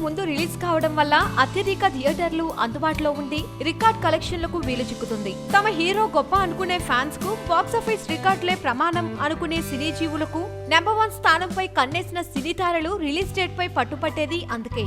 ముందు రిలీజ్ కావడం వల్ల అత్యధిక థియేటర్లు అందుబాటులో ఉండి రికార్డ్ కలెక్షన్లకు వీలు చిక్కుతుంది. తమ హీరో గొప్ప అనుకునే ఫ్యాన్స్ కు బాక్సాఫీస్ రికార్డులే ప్రమాణం అనుకునే సినీ జీవులకు నెంబర్ 1 స్థానంపై కన్నేసిన సినీ తారలు రిలీజ్ డేట్ పై పట్టుపట్టేది అందుకే.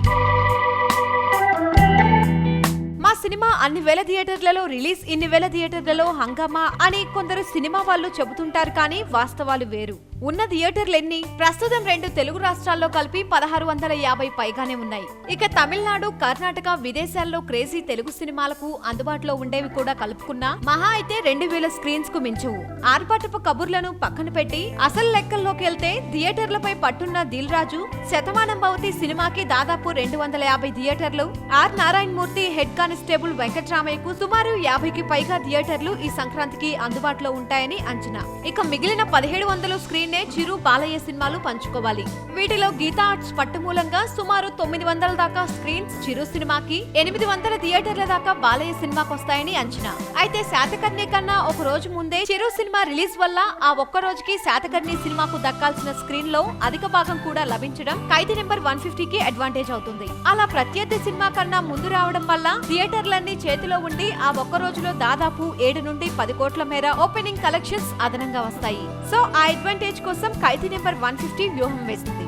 మా సినిమా అన్ని వేల థియేటర్లలో రిలీజ్, ఇన్ని వేల థియేటర్లలో హంగామా అని కొందరు సినిమా వాళ్ళు చెబుతుంటారు, కానీ వాస్తవాలు వేరు. ఉన్న థియేటర్లెన్ని? ప్రస్తుతం 2 తెలుగు రాష్ట్రాల్లో కలిపి 1650 పైగానే ఉన్నాయి. ఇక తమిళనాడు, కర్ణాటక, విదేశాల్లో క్రేజీ తెలుగు సినిమాలకు అందుబాటులో ఉండేవి కూడా కలుపుకున్నా మహా అయితే 2000 స్క్రీన్స్ కు మించవు. ఆర్భాటపు కబుర్లను పక్కన పెట్టి అసలు లెక్కల్లోకి వెళ్తే థియేటర్లపై పట్టున్న దిల్ రాజు శతమానం భవతి సినిమాకి దాదాపు 250 థియేటర్లు, ఆర్ నారాయణమూర్తి, హెడ్ కానిస్టేబుల్ వెంకట్రామయ్యకు సుమారు 50కి పైగా థియేటర్లు ఈ సంక్రాంతికి అందుబాటులో ఉంటాయని అంచనా. ఇక మిగిలిన 1700 స్క్రీన్ చిరు, బాలయ్య సినిమాలు పంచుకోవాలి. వీటిలో గీతా ఆర్ట్స్ పట్టుమూలంగా సుమారు 900 దాకా స్క్రీన్స్ చిరు సినిమాకి, 800 థియేటర్ల దాకా బాలయ్య సినిమాకి వస్తాయని అంచనా. అయితే శాతకర్ణి కన్నా ఒక రోజు ముందే చిరు సినిమా రిలీజ్ వల్ల ఆ ఒక్క రోజుకి శాతకర్ణి సినిమాకు దక్కాల్సిన స్క్రీన్ లో అధిక భాగం కూడా లభించడం ఖైదీ నెంబర్ 150కి అడ్వాంటేజ్ అవుతుంది. అలా ప్రత్యర్థి సినిమా కన్నా ముందు రావడం వల్ల థియేటర్లన్నీ చేతిలో ఉండి ఆ ఒక్క రోజులో దాదాపు 7 నుండి 10 కోట్ల మేర ఓపెనింగ్ కలెక్షన్స్ అదనంగా వస్తాయి. సో ఆ అడ్వాంటేజ్ కోసం ఖైదీ నెంబర్ 150 వ్యూహం వేసింది.